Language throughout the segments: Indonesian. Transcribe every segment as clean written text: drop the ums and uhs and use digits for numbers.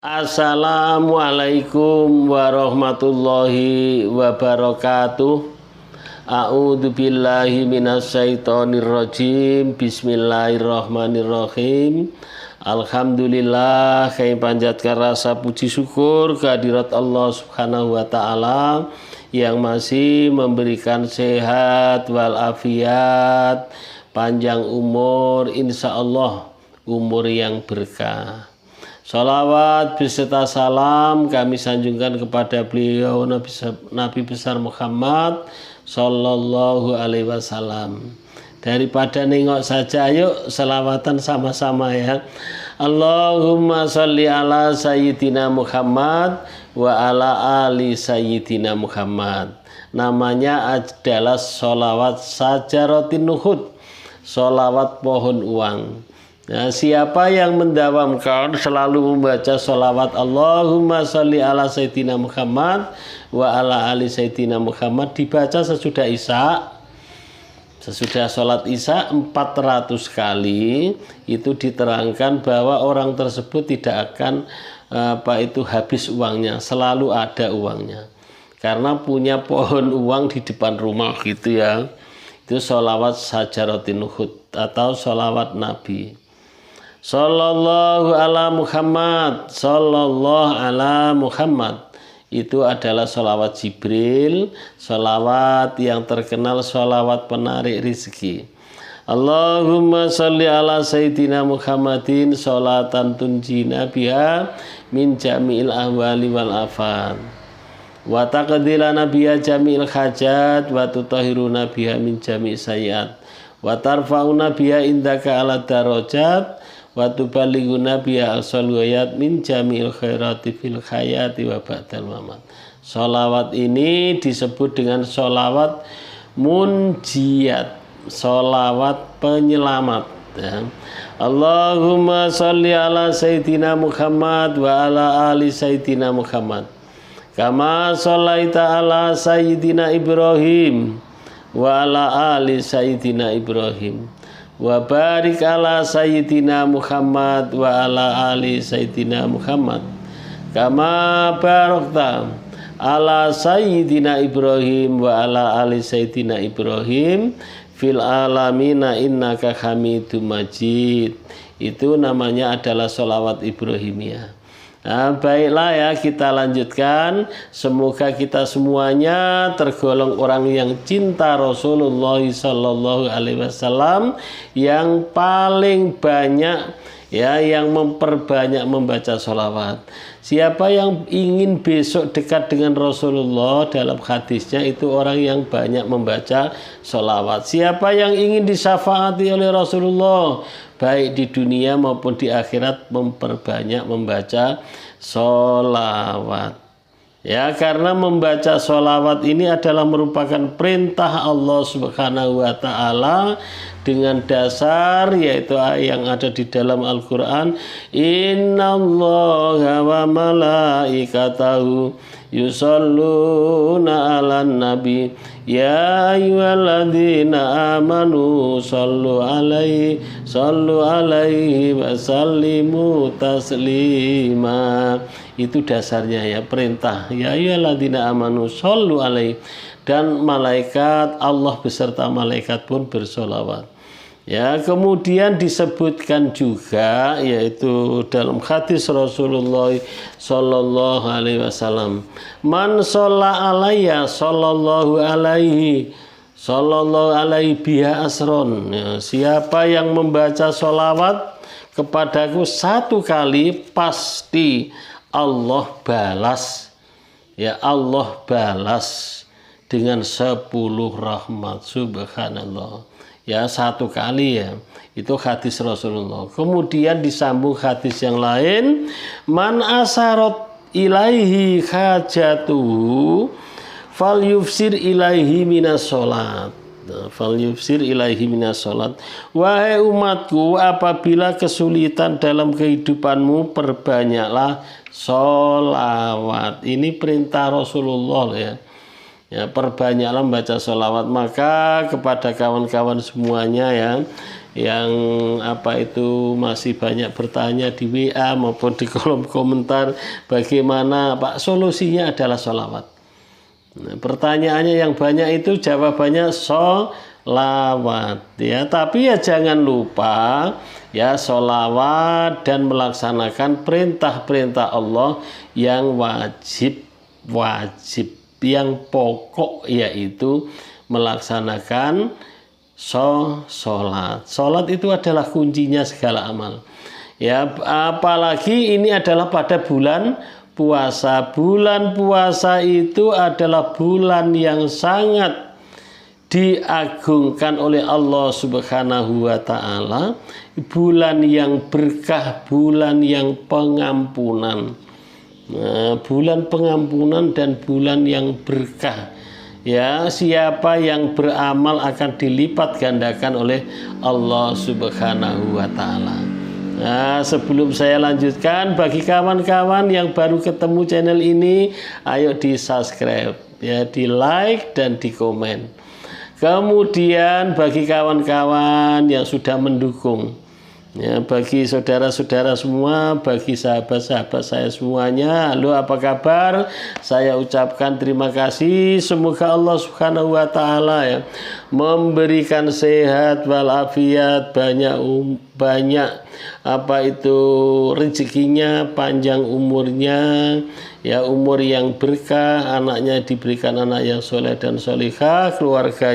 Assalamualaikum warahmatullahi wabarakatuh. A'udzu billahi minasyaitonir rajim. Bismillahirrahmanirrahim. Alhamdulillah, kami panjatkan rasa puji syukur kehadirat Allah Subhanahu wa taala yang masih memberikan sehat walafiat, panjang umur, insya Allah umur yang berkah. Salawat beserta salam kami sanjungkan kepada beliau Nabi besar Muhammad Sallallahu Alaihi Wasallam. Daripada nengok saja, ayo selawatan sama-sama ya. Allahumma sholli ala Sayyidina Muhammad wa ala ali Sayyidina Muhammad. Namanya adalah sholawat sajaratin nuhud, sholawat pohon uang. Nah, siapa yang mendawamkan selalu membaca sholawat Allahumma sholli ala Sayyidina Muhammad wa ala ali Sayyidina Muhammad dibaca sesudah Isya, sesudah sholat Isya 400 kali, itu diterangkan bahwa orang tersebut tidak akan habis uangnya, selalu ada uangnya karena punya pohon uang di depan rumah gitu ya. Itu sholawat sajaratin nuhud atau sholawat Nabi. Sallallahu ala Muhammad, sallallahu ala Muhammad. Itu adalah sholawat Jibril, sholawat yang terkenal sholawat penarik rizki. Allahumma sholli ala Sayyidina Muhammadin sholatan tunjina biha min jami'il ahwali wal afat wa taqdilana biha jami'il hajat wa tutahhiruna biha min jami'is sayyiat wa tarfa'una biha indaka ala darajat wa tuballighuna biha asal ghayat min jamil khairati fil hayati wa ba'dal mamat. Sholawat ini disebut dengan sholawat munjiat, sholawat penyelamat ya. Allahumma sholli ala Sayyidina Muhammad wa ala ali Sayyidina Muhammad kama shollaita ala Sayyidina Ibrahim wa ala ali Sayyidina Ibrahim wa barik ala Sayyidina Muhammad wa ala ali Sayyidina Muhammad kama barakta ala Sayyidina Ibrahim wa ala ali Sayyidina Ibrahim fil alamina innaka hamidum majid. Itu namanya adalah sholawat Ibrahimiyah. Nah, baiklah ya, kita lanjutkan. Semoga kita semuanya tergolong orang yang cinta Rasulullah Sallallahu Alaihi Wasallam, yang paling banyak ya, yang memperbanyak membaca sholawat. Siapa yang ingin besok dekat dengan Rasulullah, dalam hadisnya itu orang yang banyak membaca sholawat. Siapa yang ingin disyafaati oleh Rasulullah baik di dunia maupun di akhirat, memperbanyak membaca sholawat ya, karena membaca sholawat ini adalah merupakan perintah Allah Subhanahu wa taala dengan dasar yaitu yang ada di dalam Al-Qur'an, innallaha wa malaikatahu yusholluna 'alan nabi ya ayyuhalladzina amanu shollu alaihi wa sallimu taslima. Itu dasarnya ya, perintah ya ayyuhalladzina amanu shollu alaihi, dan malaikat Allah beserta malaikat pun bersolawat ya. Kemudian disebutkan juga yaitu dalam hadis Rasulullah Sallallahu Alaihi Wasallam, man sholla alayya sallallahu alaihi biha asron ya, siapa yang membaca sholawat kepadaku satu kali, pasti Allah balas ya, Allah balas dengan 10 rahmat. Subhanallah ya, satu kali ya. Itu hadis Rasulullah. Kemudian disambung hadis yang lain, man asarat ilaihi hajatuhu fal yufsir ilaihi minas sholat. Fal yufsir ilaihi minas sholat. Wahai umatku, apabila kesulitan dalam kehidupanmu, perbanyaklah sholawat. Ini perintah Rasulullah ya. Ya, perbanyaklah membaca sholawat. Maka kepada kawan-kawan semuanya ya, yang masih banyak bertanya di WA maupun di kolom komentar bagaimana Pak, solusinya adalah sholawat. Nah, pertanyaannya yang banyak itu jawabannya sholawat ya, tapi ya jangan lupa ya sholawat dan melaksanakan perintah-perintah Allah yang wajib yang pokok, yaitu melaksanakan sholat. Sholat itu adalah kuncinya segala amal. Ya, apalagi ini adalah pada bulan puasa. Bulan puasa itu adalah bulan yang sangat diagungkan oleh Allah Subhanahu wa taala, bulan yang berkah, bulan yang pengampunan. Nah, bulan pengampunan dan bulan yang berkah. Ya, siapa yang beramal akan dilipat gandakan oleh Allah Subhanahu wa taala. Nah, sebelum saya lanjutkan, bagi kawan-kawan yang baru ketemu channel ini, ayo di-subscribe, ya, di-like dan di-komen. Kemudian bagi kawan-kawan yang sudah mendukung, ya, bagi saudara-saudara semua, bagi sahabat-sahabat saya semuanya, halo apa kabar? Saya ucapkan terima kasih. Semoga Allah Subhanahu wa taala ya memberikan sehat walafiat, banyak rezekinya, panjang umurnya, ya, umur yang berkah, anaknya diberikan anak yang soleh dan solihah, keluarga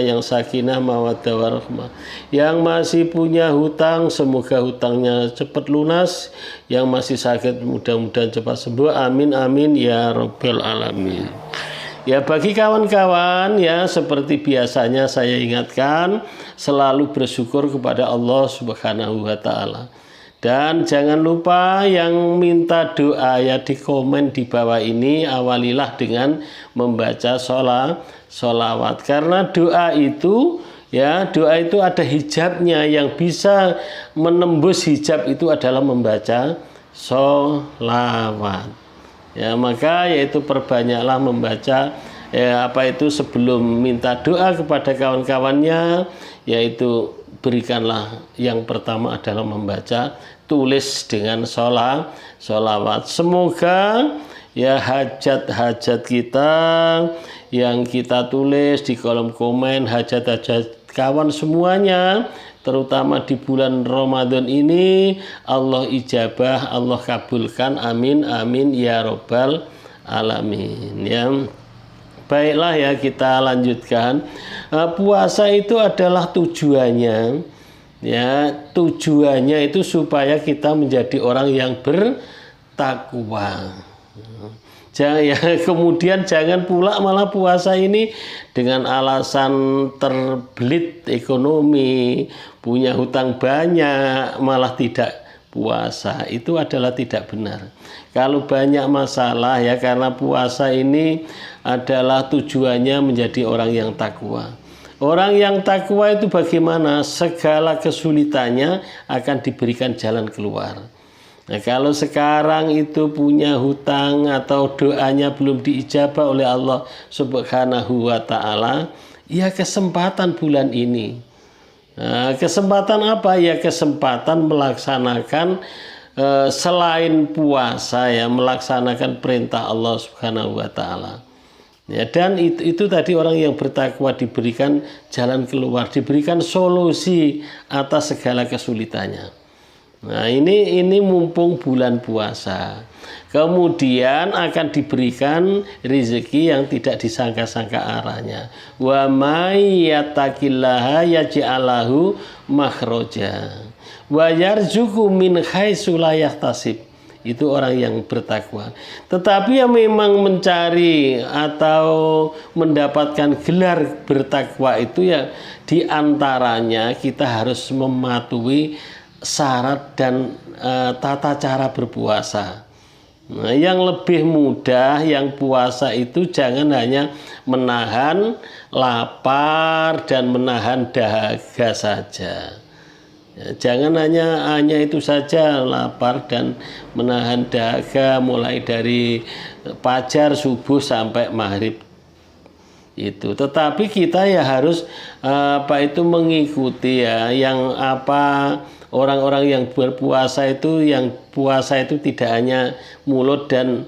yang sakinah mawaddah warahmah. Yang masih punya hutang, semoga hutangnya cepat lunas. Yang masih sakit, mudah-mudahan cepat sembuh. Amin amin ya rabbal alamin. Ya, bagi kawan-kawan ya, seperti biasanya saya ingatkan, selalu bersyukur kepada Allah Subhanahu wa taala. Dan jangan lupa yang minta doa ya di komen di bawah ini, awalilah dengan membaca sholawat. Karena doa itu ada hijabnya, yang bisa menembus hijab itu adalah membaca sholawat. Ya, maka yaitu perbanyaklah membaca sebelum minta doa kepada kawan-kawannya, yaitu berikanlah yang pertama adalah membaca, tulis dengan sholawat. Semoga ya hajat-hajat kita yang kita tulis di kolom komen, hajat-hajat kawan semuanya, terutama di bulan Ramadan ini, Allah ijabah, Allah kabulkan, amin amin ya robbal alamin. Ya, baiklah ya, kita lanjutkan. Puasa itu adalah tujuannya, ya, tujuannya itu supaya kita menjadi orang yang bertakwa. Kemudian jangan pula malah puasa ini dengan alasan terbelit ekonomi, punya hutang banyak, malah tidak puasa. Itu adalah tidak benar. Kalau banyak masalah ya, karena puasa ini adalah tujuannya menjadi orang yang takwa. Orang yang takwa itu bagaimana? Segala kesulitannya akan diberikan jalan keluar. Nah, kalau sekarang itu punya hutang atau doanya belum diijabah oleh Allah Subhanahu wa taala, ya kesempatan bulan ini. Nah, kesempatan apa? Ya kesempatan melaksanakan selain puasa ya, melaksanakan perintah Allah Subhanahu wa taala. Ya, dan itu tadi orang yang bertakwa diberikan jalan keluar, diberikan solusi atas segala kesulitannya. Nah, ini mumpung bulan puasa. Kemudian akan diberikan rezeki yang tidak disangka-sangka arahnya. Wa may yattaqillaha yaj'alahu makhraja wa yarzuqhu min haitsu la yahtasib. Itu orang yang bertakwa. Tetapi yang memang mencari atau mendapatkan gelar bertakwa itu ya, diantaranya kita harus mematuhi syarat dan tata cara berpuasa. Nah, yang lebih mudah, yang puasa itu jangan hanya menahan lapar dan menahan dahaga saja. Ya, jangan hanya itu saja, lapar dan menahan dahaga mulai dari fajar subuh sampai maghrib. itu. Tetapi kita ya harus mengikuti ya yang orang-orang yang berpuasa itu, yang puasa itu tidak hanya mulut dan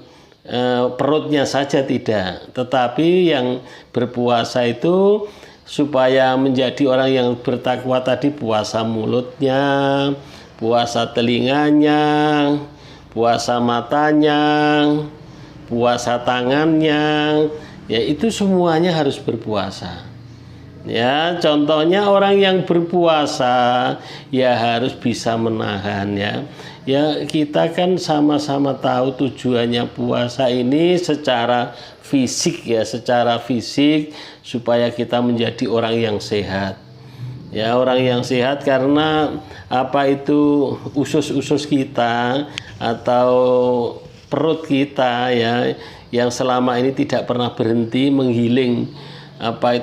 perutnya saja tidak, tetapi yang berpuasa itu supaya menjadi orang yang bertakwa tadi, puasa mulutnya, puasa telinganya, puasa matanya, puasa tangannya, ya itu semuanya harus berpuasa. Ya, contohnya orang yang berpuasa ya harus bisa menahan ya. Ya, kita kan sama-sama tahu tujuannya puasa ini secara fisik ya, secara fisik supaya kita menjadi orang yang sehat. Ya, orang yang sehat karena usus-usus kita atau perut kita ya yang selama ini tidak pernah berhenti menggiling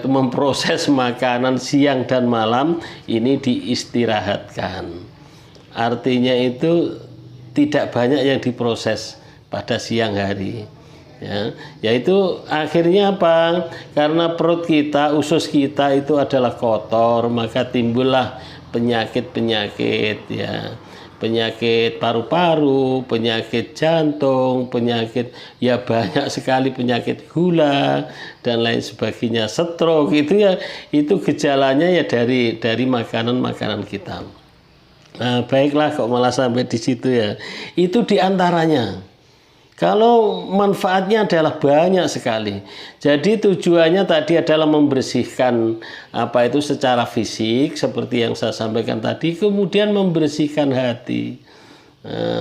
memproses makanan siang dan malam, ini diistirahatkan. Artinya itu tidak banyak yang diproses pada siang hari. Ya, yaitu akhirnya apa? Karena perut kita, usus kita itu adalah kotor, maka timbullah penyakit-penyakit ya. Penyakit paru-paru, penyakit jantung, penyakit ya banyak sekali, penyakit gula dan lain sebagainya, stroke itu ya, itu gejalanya ya dari makanan-makanan kita. Nah, baiklah kok malah sampai di situ ya. Itu diantaranya. Kalau manfaatnya adalah banyak sekali. Jadi tujuannya tadi adalah membersihkan secara fisik seperti yang saya sampaikan tadi, kemudian membersihkan hati.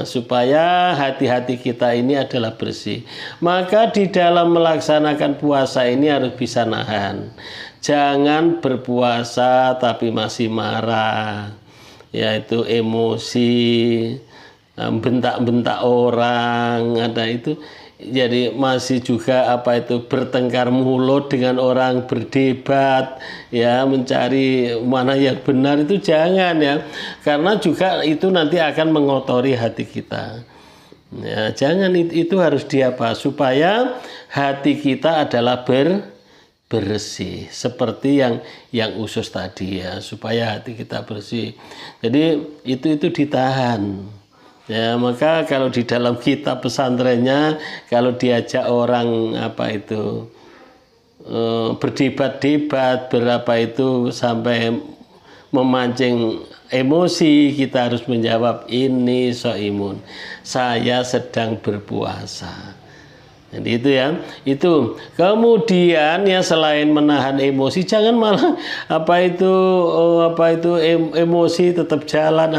Supaya hati-hati kita ini adalah bersih. Maka di dalam melaksanakan puasa ini harus bisa nahan. Jangan berpuasa tapi masih marah, yaitu emosi, bentak-bentak orang, ada itu. Jadi masih juga bertengkar mulut dengan orang, berdebat ya, mencari mana yang benar, itu jangan ya, karena juga itu nanti akan mengotori hati kita ya. Jangan, itu harus supaya hati kita adalah bersih seperti yang usus tadi ya, supaya hati kita bersih. Jadi itu ditahan. Ya, maka kalau di dalam kitab pesantrennya, kalau diajak orang berdebat-debat sampai memancing emosi, kita harus menjawab, ini soimun, saya sedang berpuasa. Jadi itu ya, itu. Kemudian ya, selain menahan emosi, jangan malah emosi tetap jalan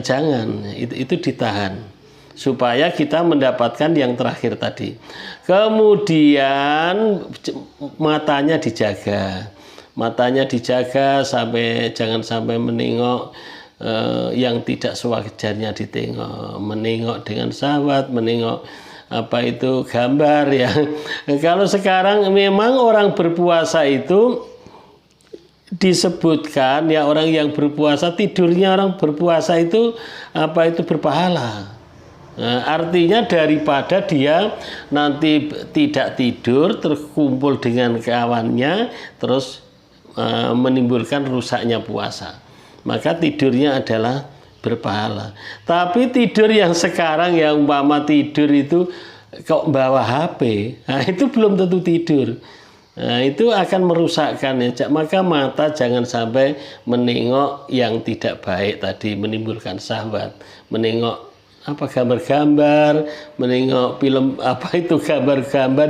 jangan. Itu ditahan supaya kita mendapatkan yang terakhir tadi. Kemudian matanya dijaga. Matanya dijaga jangan sampai menengok yang tidak sewajarnya ditengok, menengok dengan syahwat, menengok gambar ya. Kalau sekarang memang orang berpuasa itu disebutkan ya, orang yang berpuasa, tidurnya orang berpuasa itu berpahala. Nah, artinya daripada dia nanti tidak tidur terkumpul dengan kawannya terus menimbulkan rusaknya puasa, maka tidurnya adalah berpahala. Tapi tidur yang sekarang yang umpama tidur itu kok bawa HP, nah itu belum tentu tidur. Nah, itu akan merusakkan ya. Maka mata jangan sampai menengok yang tidak baik tadi, menimbulkan syahwat, menengok gambar-gambar, menengok film gambar-gambar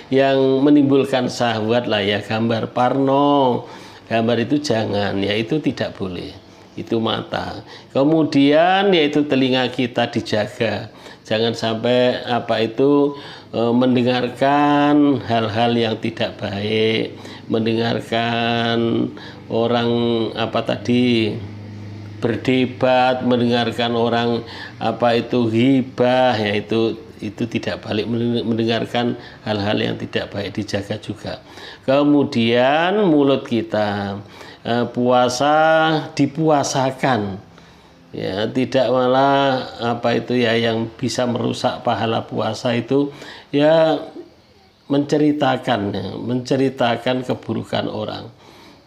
yang menimbulkan syahwat lah ya, gambar porno, gambar itu jangan ya, itu tidak boleh. Itu mata. Kemudian yaitu telinga kita dijaga, jangan sampai mendengarkan hal-hal yang tidak baik, mendengarkan orang berdebat, mendengarkan orang ghibah, yaitu tidak balik, mendengarkan hal-hal yang tidak baik, dijaga juga. Kemudian mulut kita, puasa dipuasakan ya, tidak malah yang bisa merusak pahala puasa itu ya, menceritakan, ya, menceritakan keburukan orang,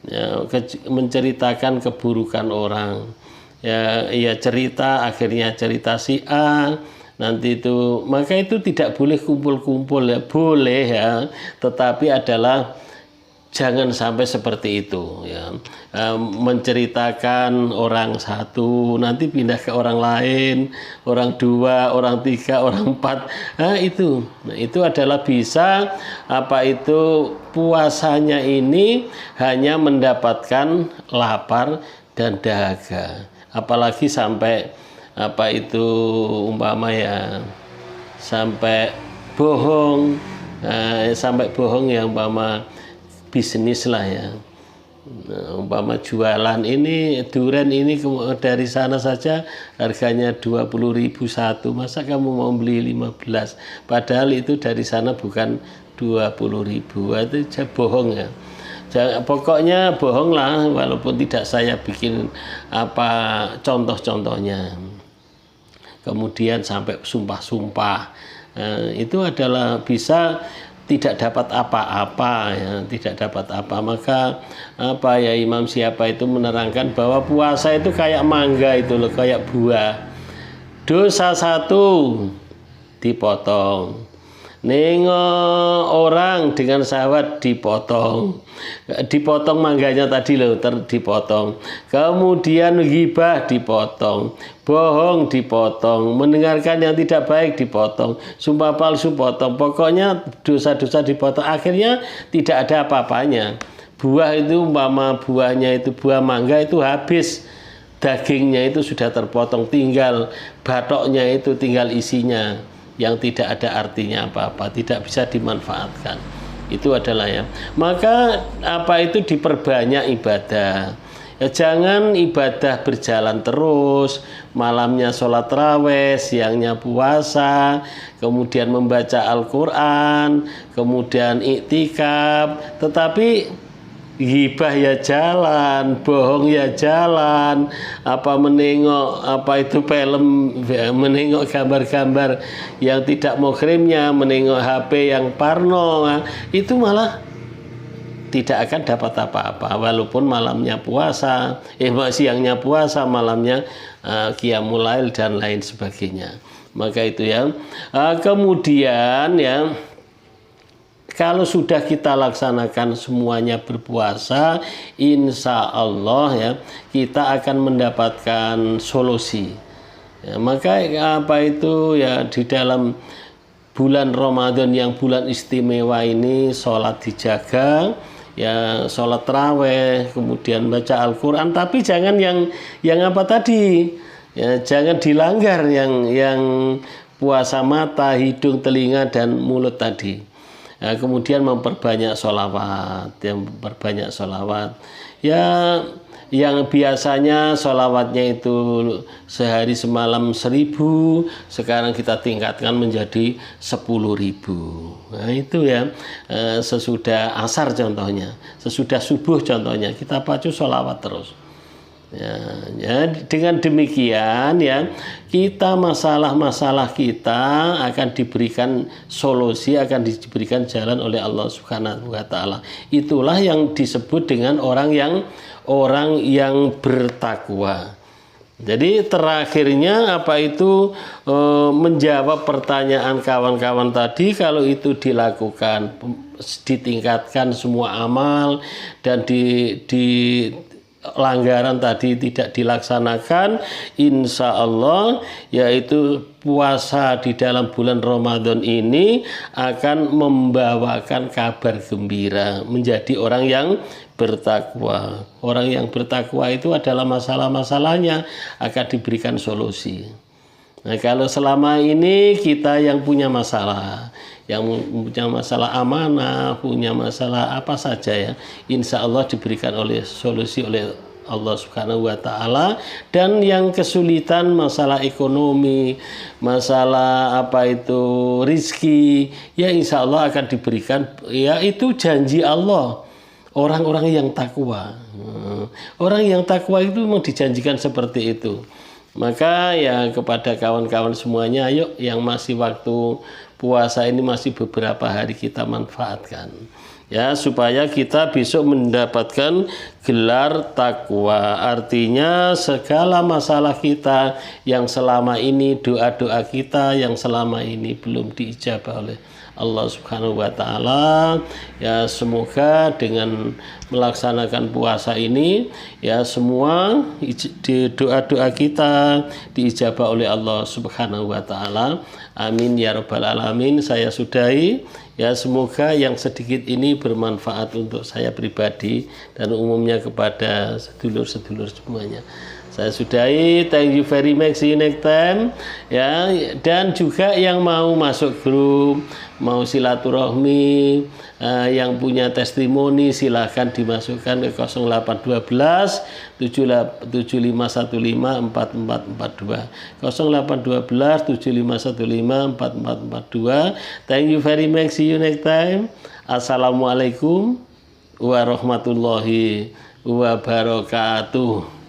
ya, menceritakan keburukan orang, ya, ya cerita, akhirnya cerita si A, nanti itu, maka itu tidak boleh kumpul-kumpul, ya, boleh ya, tetapi adalah jangan sampai seperti itu, ya. Menceritakan orang satu nanti pindah ke orang lain, orang dua, orang tiga, orang empat, nah itu adalah bisa apa itu puasanya ini hanya mendapatkan lapar dan dahaga, apalagi sampai apa itu umpama ya sampai bohong, sampai bohong ya umpama bisnis lah ya. Nah, umpama jualan ini durian ini dari sana saja harganya 20.000 satu, masa kamu mau beli 15, padahal itu dari sana bukan 20.000, itu bohong ya. Pokoknya bohong lah, walaupun tidak saya bikin apa contoh-contohnya. Kemudian sampai sumpah-sumpah, itu adalah bisa tidak dapat apa-apa, ya, tidak dapat apa. Maka apa ya, Imam siapa itu menerangkan bahwa puasa itu kayak mangga itu loh, kayak buah. Dosa satu dipotong, nengok orang dengan syahwat dipotong mangganya tadi loh, dipotong. Kemudian ghibah dipotong, bohong dipotong, mendengarkan yang tidak baik dipotong, sumpah palsu potong, pokoknya dosa-dosa dipotong. Akhirnya tidak ada apa-apanya. Buah itu umpama buahnya itu buah mangga itu habis, dagingnya itu sudah terpotong, tinggal batoknya itu, tinggal isinya yang tidak ada artinya apa-apa, tidak bisa dimanfaatkan. Itu adalah ya. Maka apa itu diperbanyak ibadah. Ya, jangan ibadah berjalan terus, malamnya sholat raweh, siangnya puasa, kemudian membaca Al-Quran, kemudian iktikaf, tetapi ghibah ya jalan, bohong ya jalan, apa menengok apa itu film, menengok gambar-gambar yang tidak muhrimnya, menengok HP yang parno, itu malah tidak akan dapat apa-apa, walaupun malamnya puasa, siangnya puasa, malamnya qiyamul lail dan lain sebagainya. Maka itu ya. Kemudian ya, kalau sudah kita laksanakan semuanya berpuasa, insya Allah ya kita akan mendapatkan solusi. Ya, maka apa itu ya, di dalam bulan Ramadan yang bulan istimewa ini sholat dijaga, ya sholat raweh, kemudian baca Al-Quran, tapi jangan yang apa tadi, ya jangan dilanggar yang puasa mata, hidung, telinga dan mulut tadi. Nah, kemudian memperbanyak sholawat, ya yang biasanya sholawatnya itu sehari semalam 1.000, sekarang kita tingkatkan menjadi 10.000. Nah itu ya, sesudah asar contohnya, sesudah subuh contohnya, kita pacu sholawat terus. Ya, dengan demikian ya kita masalah-masalah kita akan diberikan solusi, akan diberikan jalan oleh Allah Subhanahu wa taala. Itulah yang disebut dengan orang yang bertakwa. Jadi terakhirnya apa itu menjawab pertanyaan kawan-kawan tadi, kalau itu dilakukan, ditingkatkan semua amal dan langgaran tadi tidak dilaksanakan, insya Allah yaitu puasa di dalam bulan Ramadan ini akan membawakan kabar gembira, menjadi orang yang bertakwa. Orang yang bertakwa itu adalah masalah-masalahnya akan diberikan solusi. Nah, kalau selama ini kita yang punya masalah, yang punya masalah amanah, punya masalah apa saja ya, insya Allah diberikan oleh solusi oleh Allah Subhanahu wa taala. Dan yang kesulitan masalah ekonomi, masalah apa itu rizki, ya insya Allah akan diberikan, ya itu janji Allah. Orang-orang yang takwa, orang yang takwa itu memang dijanjikan seperti itu. Maka ya kepada kawan-kawan semuanya, ayo yang masih waktu puasa ini masih beberapa hari kita manfaatkan. Ya, supaya kita besok mendapatkan gelar takwa. Artinya segala masalah kita yang selama ini, doa-doa kita yang selama ini belum diijabah oleh Allah Subhanahu wa taala, ya semoga dengan melaksanakan puasa ini ya semua doa-doa kita diijabah oleh Allah Subhanahu wa taala. Amin ya rabbal alamin. Saya sudahi. Ya semoga yang sedikit ini bermanfaat untuk saya pribadi dan umumnya kepada sedulur-sedulur semuanya. Saya sudahi, thank you very much, see you next time. Ya, dan juga yang mau masuk grup, mau silaturahmi, yang punya testimoni silahkan dimasukkan ke 0812 7515 4442 0812 7515 4442. Thank you very much, see you next time. Assalamualaikum warahmatullahi wabarakatuh.